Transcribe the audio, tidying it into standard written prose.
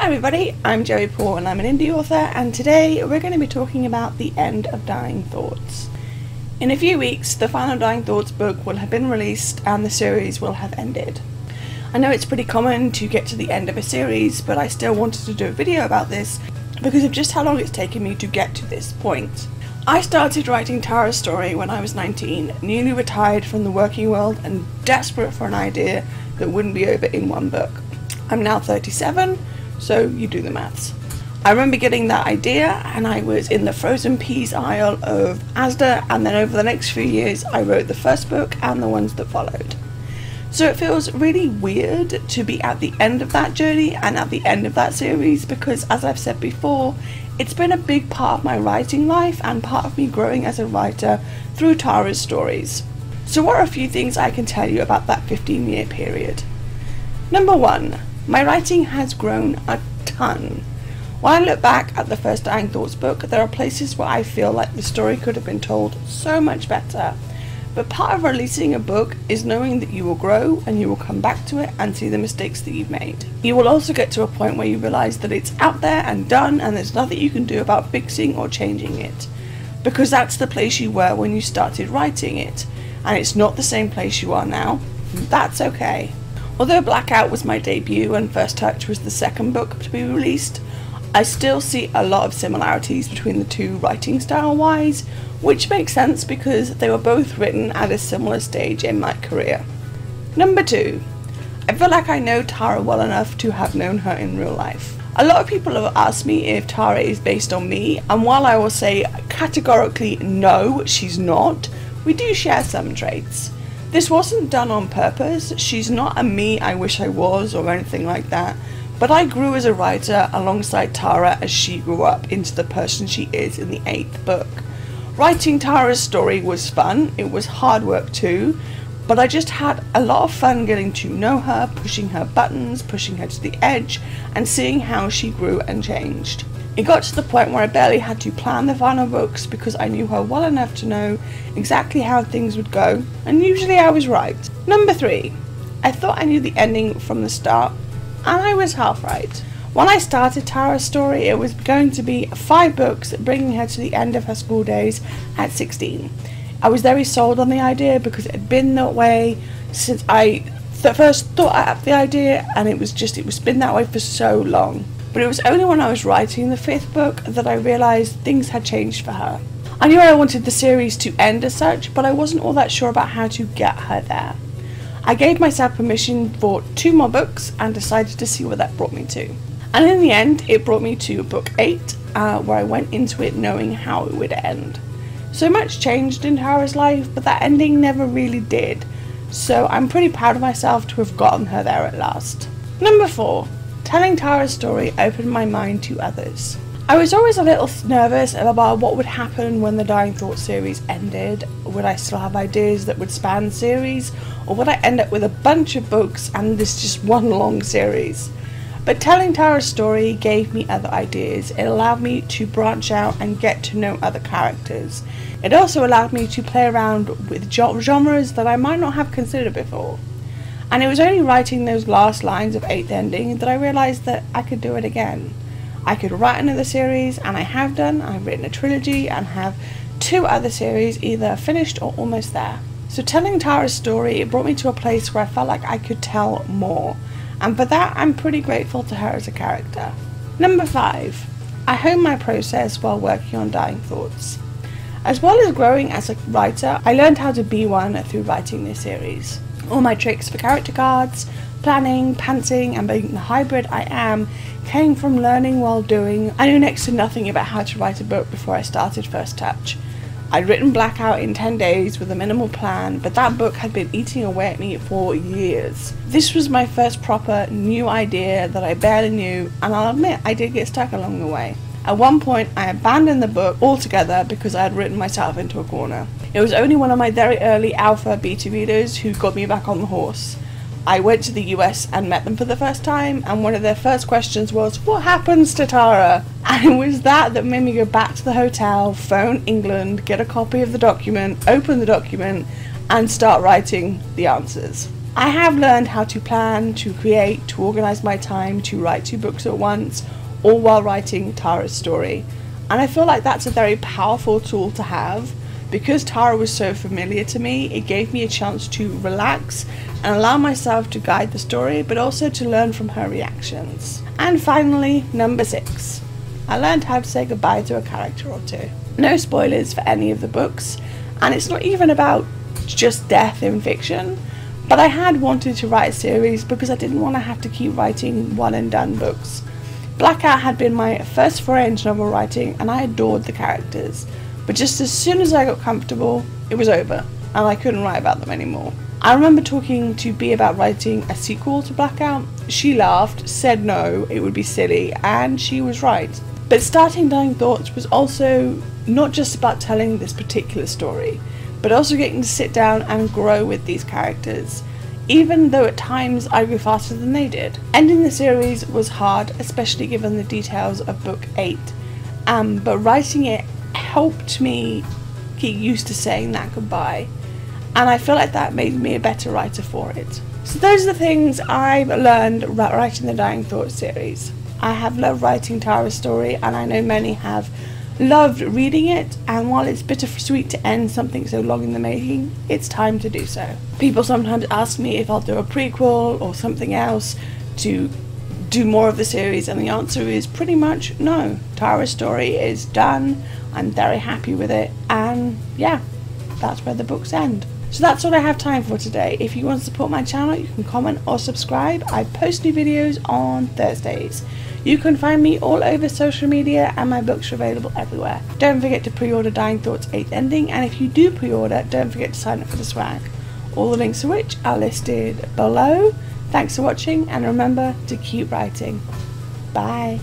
Hi everybody, I'm Joey Paul and I'm an indie author, and today we're going to be talking about the end of Dying Thoughts. In a few weeks, the final Dying Thoughts book will have been released and the series will have ended. I know it's pretty common to get to the end of a series, but I still wanted to do a video about this because of just how long it's taken me to get to this point. I started writing Tara's story when I was 19, newly retired from the working world and desperate for an idea that wouldn't be over in one book. I'm now 37, so you do the maths. I remember getting that idea and I was in the frozen peas aisle of Asda, and then over the next few years I wrote the first book and the ones that followed. So it feels really weird to be at the end of that journey and at the end of that series because, as I've said before, it's been a big part of my writing life and part of me growing as a writer through Tara's stories. So what are a few things I can tell you about that 15-year period? Number one, my writing has grown a ton. When I look back at the first Dying Thoughts book, there are places where I feel like the story could have been told so much better. But part of releasing a book is knowing that you will grow and you will come back to it and see the mistakes that you've made. You will also get to a point where you realise that it's out there and done and there's nothing you can do about fixing or changing it. Because that's the place you were when you started writing it, and it's not the same place you are now. That's okay. Although Blackout was my debut and First Touch was the second book to be released, I still see a lot of similarities between the two writing style wise, which makes sense because they were both written at a similar stage in my career. Number two, I feel like I know Tara well enough to have known her in real life. A lot of people have asked me if Tara is based on me, and while I will say categorically no, she's not, we do share some traits. This wasn't done on purpose. She's not a me I wish I was or anything like that, but I grew as a writer alongside Tara as she grew up into the person she is in the 8th book. Writing Tara's story was fun, it was hard work too, but I just had a lot of fun getting to know her, pushing her buttons, pushing her to the edge, and seeing how she grew and changed. It got to the point where I barely had to plan the final books because I knew her well enough to know exactly how things would go, and usually I was right. Number three, I thought I knew the ending from the start, and I was half right. When I started Tara's story, it was going to be 5 books bringing her to the end of her school days at 16. I was very sold on the idea because it had been that way since I first thought up the idea, and it was been that way for so long. But it was only when I was writing the 5th book that I realised things had changed for her. I knew I wanted the series to end as such, but I wasn't all that sure about how to get her there. I gave myself permission for 2 more books and decided to see where that brought me to. And in the end, it brought me to book 8, where I went into it knowing how it would end. So much changed in Tara's life, but that ending never really did. So I'm pretty proud of myself to have gotten her there at last. Number 4. Telling Tara's story opened my mind to others. I was always a little nervous about what would happen when the Dying Thoughts series ended. Would I still have ideas that would span series, or would I end up with a bunch of books and this just one long series? But telling Tara's story gave me other ideas. It allowed me to branch out and get to know other characters. It also allowed me to play around with genres that I might not have considered before. And it was only writing those last lines of 8th ending that I realised that I could do it again. I could write another series, and I have done. I've written a trilogy and have 2 other series either finished or almost there. So telling Tara's story, it brought me to a place where I felt like I could tell more. And for that, I'm pretty grateful to her as a character. Number 5. I honed my process while working on Dying Thoughts. As well as growing as a writer, I learned how to be one through writing this series. All my tricks for character cards, planning, pantsing, and being the hybrid I am came from learning while doing. I knew next to nothing about how to write a book before I started First Touch. I'd written Blackout in 10 days with a minimal plan, but that book had been eating away at me for years. This was my first proper new idea that I barely knew, and I'll admit I did get stuck along the way. At one point I abandoned the book altogether because I had written myself into a corner. It was only one of my very early alpha beta readers who got me back on the horse. I went to the US and met them for the first time, and one of their first questions was, "What happens to Tara?" And it was that made me go back to the hotel, phone England, get a copy of the document, open the document, and start writing the answers. I have learned how to plan, to create, to organise my time, to write 2 books at once, all while writing Tara's story. And I feel like that's a very powerful tool to have. Because Tara was so familiar to me, it gave me a chance to relax and allow myself to guide the story, but also to learn from her reactions. And finally, number 6. I learned how to say goodbye to a character or 2. No spoilers for any of the books, and it's not even about just death in fiction, but I had wanted to write a series because I didn't want to have to keep writing one and done books. Blackout had been my first foray into novel writing, and I adored the characters, but just as soon as I got comfortable, it was over, and I couldn't write about them anymore. I remember talking to Bea about writing a sequel to Blackout. She laughed, said no, it would be silly, and she was right. But starting Dying Thoughts was also not just about telling this particular story, but also getting to sit down and grow with these characters, even though at times I grew faster than they did. Ending the series was hard, especially given the details of book 8, but writing it helped me get used to saying that goodbye, and I feel like that made me a better writer for it. So those are the things I've learned writing the Dying Thoughts series. I have loved writing Tara's story, and I know many have loved reading it, and while it's bittersweet to end something so long in the making, it's time to do so. People sometimes ask me if I'll do a prequel or something else to do more of the series, and the answer is pretty much no. Tara's story is done, I'm very happy with it, and yeah, that's where the books end. So that's all I have time for today. If you want to support my channel, you can comment or subscribe. I post new videos on Thursdays. You can find me all over social media, and my books are available everywhere. Don't forget to pre-order Dying Thoughts 8th Ending, and if you do pre-order, don't forget to sign up for the swag. All the links to which are listed below. Thanks for watching, and remember to keep writing. Bye.